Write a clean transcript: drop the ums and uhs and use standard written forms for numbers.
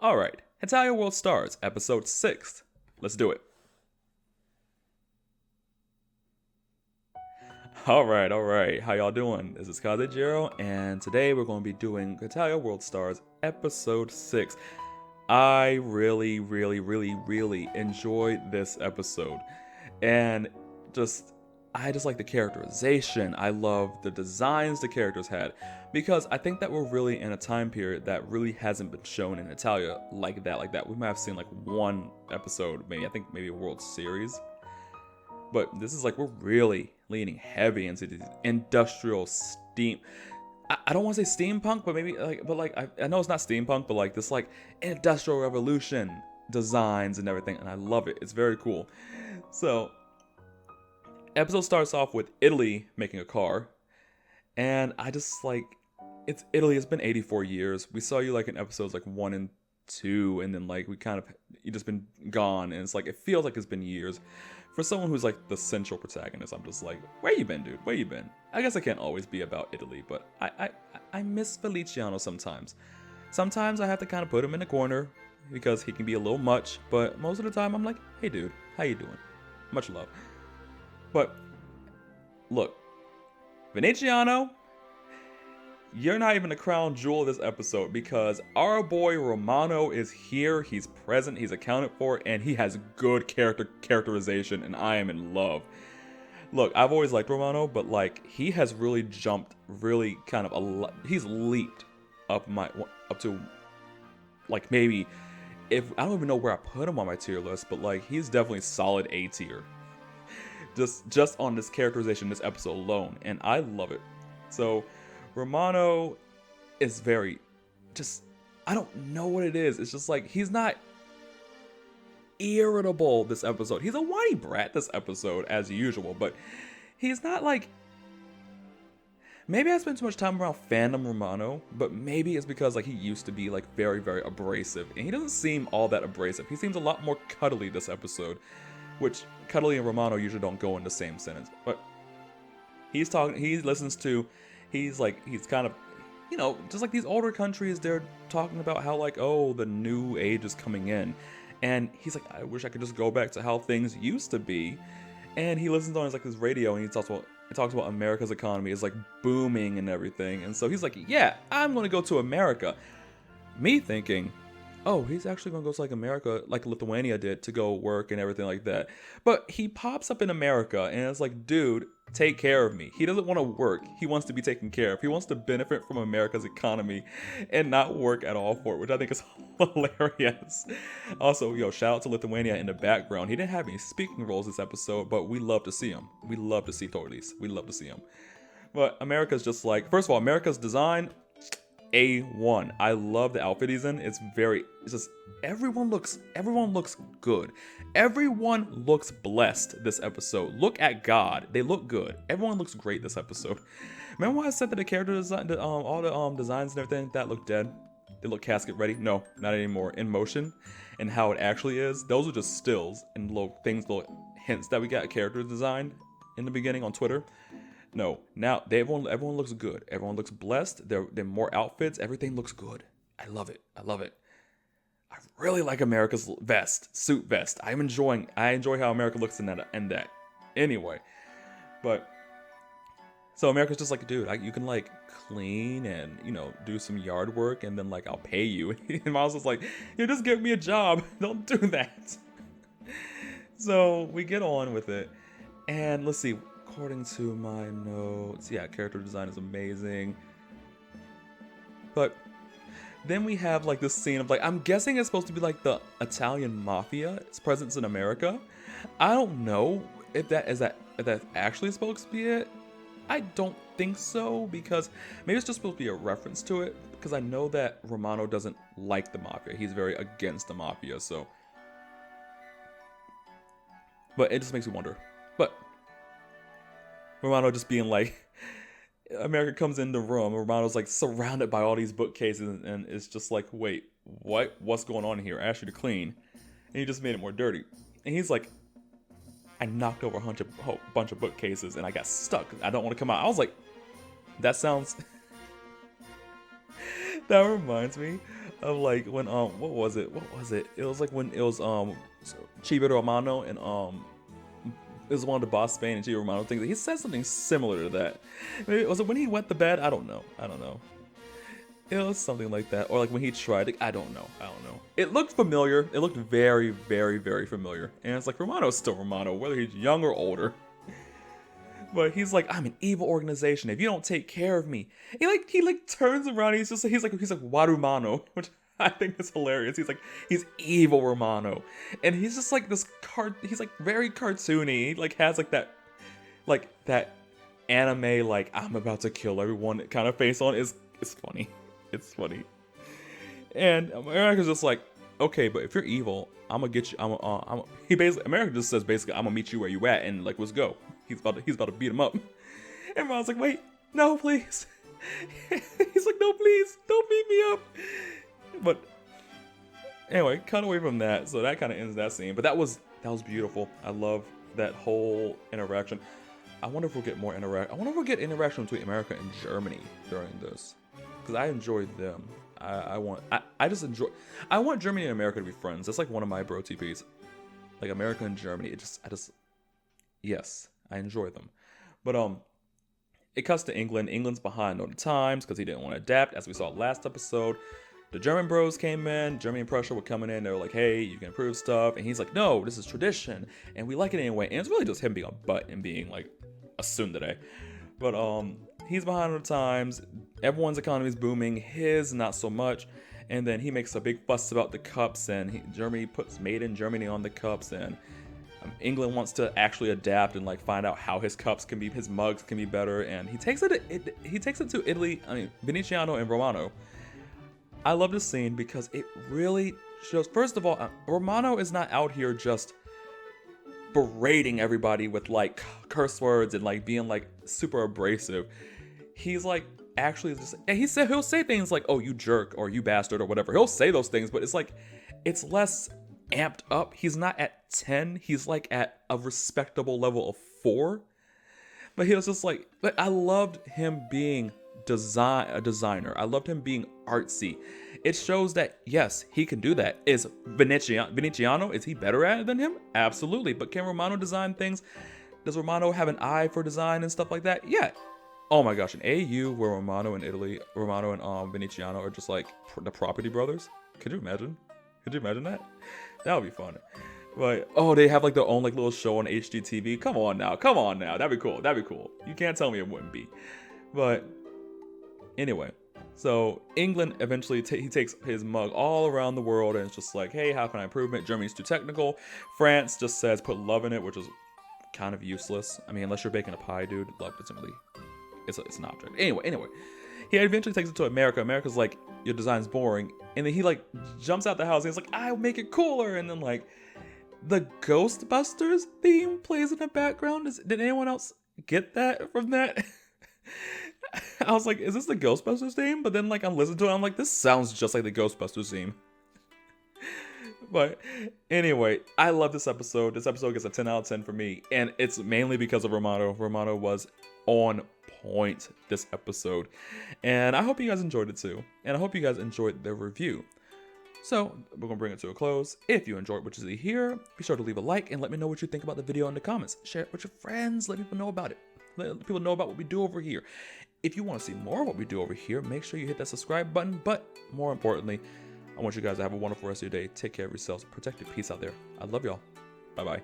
Alright, Hetalia World Stars, episode 6. Let's do it. Alright. How y'all doing? This is Kazejiro, and today we're going to be doing Hetalia World Stars, episode 6. I really enjoyed this episode. And I just like the characterization. I love the designs the characters had. Because I think that we're really in a time period that really hasn't been shown in Hetalia like that. We might have seen like one episode, maybe a World Series. But this is like, we're really leaning heavy into the industrial steam. I don't want to say steampunk, but I know it's not steampunk, but like this like industrial revolution designs and everything. And I love it. It's very cool. So, episode starts off with Italy making a car. And I just like, it's Italy. It's been 84 years. We saw you like in episodes like 1 and 2, and then like you just been gone, and it's like it feels like it's been years. For someone who's like the central protagonist, I'm just like, where you been, dude? Where you been? I guess I can't always be about Italy, but I miss Feliciano sometimes. Sometimes I have to kind of put him in a corner because he can be a little much, but most of the time I'm like, hey dude, how you doing? Much love. But look, Venetiano, you're not even the crown jewel of this episode because our boy Romano is here, he's present, he's accounted for, and he has good characterization, and I am in love. Look, I've always liked Romano, but like he has really jumped, really kind of a lot. He's leaped up to like maybe if I don't even know where I put him on my tier list, but like he's definitely solid A tier. Just on this characterization, this episode alone, and I love it. So Romano is very I don't know what it is. It's just like he's not irritable this episode. He's a whiny brat this episode as usual, but he's not like, maybe I spent too much time around fandom Romano, but maybe it's because like he used to be like very abrasive, and he doesn't seem all that abrasive. He seems a lot more cuddly this episode, which cuddly and Romano usually don't go in the same sentence. But he's talking, he's kind of, you know, just like these older countries, they're talking about how like, oh, the new age is coming in. And he's like, I wish I could just go back to how things used to be. And he listens on his radio, and he talks about America's economy is like booming and everything. And so he's like, yeah, I'm going to go to America. Me thinking, oh, he's actually going to go to like America, like Lithuania did, to go work and everything like that. But he pops up in America, and it's like, dude, take care of me. He doesn't want to work. He wants to be taken care of. He wants to benefit from America's economy and not work at all for it, which I think is hilarious. Also, shout out to Lithuania in the background. He didn't have any speaking roles this episode, but we love to see him. We love to see Torlis. We love to see him. But America's just like, first of all, America's design, A1. I love the outfit he's in. It's just everyone looks good. Everyone looks blessed this episode. Look at God. They look good. Everyone looks great this episode. Remember when I said that the character design, all the designs and everything that look dead? They look casket ready? No, not anymore. In motion, and how it actually is. Those are just stills and little hints that we got character design in the beginning on Twitter. No, now everyone looks good. Everyone looks blessed. There are more outfits. Everything looks good. I love it. I really like America's suit vest. I enjoy how America looks in that. Anyway, but so America's just like, dude, you can like clean and do some yard work, and then like I'll pay you. And Miles is like, you just give me a job. Don't do that. So we get on with it, and let's see. According to my notes, yeah, character design is amazing. But then we have like this scene of like, I'm guessing it's supposed to be like the Italian mafia, its presence in America. I don't know if that's actually supposed to be it. I don't think so, because maybe it's just supposed to be a reference to it, because I know that Romano doesn't like the mafia. He's very against the mafia, so. But it just makes me wonder. But Romano just being like, America comes in the room, Romano's like surrounded by all these bookcases, and it's just like, wait, what's going on here? I asked you to clean, and you just made it more dirty. And he's like, I knocked over a bunch of bookcases, and I got stuck. I don't want to come out. I was like, that reminds me of like when what was it? What was it? It was like when it was Chiba Romano and it was one of the boss Spain and Chiba Romano things. He said something similar to that. Maybe, was it when he went to bed? I don't know. It was something like that, or like when he tried it. I don't know. It looked familiar. It looked very, very, very familiar. And it's like Romano's still Romano, whether he's young or older. But he's like, I'm an evil organization. If you don't take care of me, he turns around. He's like Warumano, which I think is hilarious. He's evil Romano, and he's just like this He's like very cartoony. He like has like that anime like I'm about to kill everyone kind of face on. It's funny. It's funny. And America's just like, okay, but if you're evil, I'm gonna get you. America just says basically, I'm gonna meet you where you at, and like, let's go. He's about to beat him up. And Ron's like, wait, no, please. He's like, no, please, don't beat me up. But anyway, cut away from that. So that kind of ends that scene. But that was beautiful. I love that whole interaction. I wonder if we'll get more interaction. I wonder if we'll get interaction between America and Germany during this, because I enjoyed them. I want Germany and America to be friends. That's like one of my bro TPs. Like America and Germany. Yes, I enjoy them. But it cuts to England. England's behind on the times because he didn't want to adapt, as we saw last episode. The German bros came in. Germany and Prussia were coming in. They were like, hey, you can improve stuff. And he's like, no, this is tradition. And we like it anyway. And it's really just him being a butt and being like a tsundere. But he's behind on the times. Everyone's economy is booming. His, not so much. And then he makes a big fuss about the cups. And Germany puts made in Germany on the cups. And England wants to actually adapt and like find out how his mugs can be better. And he takes it to Italy. I mean, Venetiano and Romano. I love this scene because it really shows, first of all, Romano is not out here just berating everybody with like curse words and like being like super abrasive. He's like actually just, and he'll say things like, oh, you jerk, or you bastard, or whatever. He'll say those things, but it's like, it's less amped up. He's not at 10. He's like at a respectable level of 4. But he was just like, but I loved him being a designer. I loved him being artsy. It shows that yes, he can do that. Is Venetiano, is he better at it than him? Absolutely. But can Romano design things? Does Romano have an eye for design and stuff like that? Yeah. Oh my gosh, an AU where Romano and Venetiano are just like the property brothers. Could you imagine? Could you imagine that? That would be fun. But they have like their own like little show on HGTV. Come on now. That'd be cool. You can't tell me it wouldn't be. But anyway, so England eventually he takes his mug all around the world, and it's just like, hey, how can I improve it? Germany's too technical. France just says put love in it, which is kind of useless. I mean, unless you're baking a pie, dude, love isn't really, it's an object. Anyway, he eventually takes it to America. America's like, your design's boring, and then he like jumps out the house and he's like, I'll make it cooler, and then like the Ghostbusters theme plays in the background. Did anyone else get that from that? I was like, is this the Ghostbusters theme? But then like I'm listening to it, I'm like, this sounds just like the Ghostbusters theme. But anyway, I love this episode. This episode gets a 10 out of 10 for me, and it's mainly because of Romano. Romano was on point this episode, and I hope you guys enjoyed it too, and I hope you guys enjoyed the review. So we're gonna bring it to a close. If you enjoyed what you see here, be sure to leave a like and let me know what you think about the video in the comments. Share it with your friends. Let people know about it. Let people know about what we do over here. If you want to see more of what we do over here, make sure you hit that subscribe button. But more importantly, I want you guys to have a wonderful rest of your day. Take care of yourselves. Protect your peace out there. I love y'all. Bye-bye.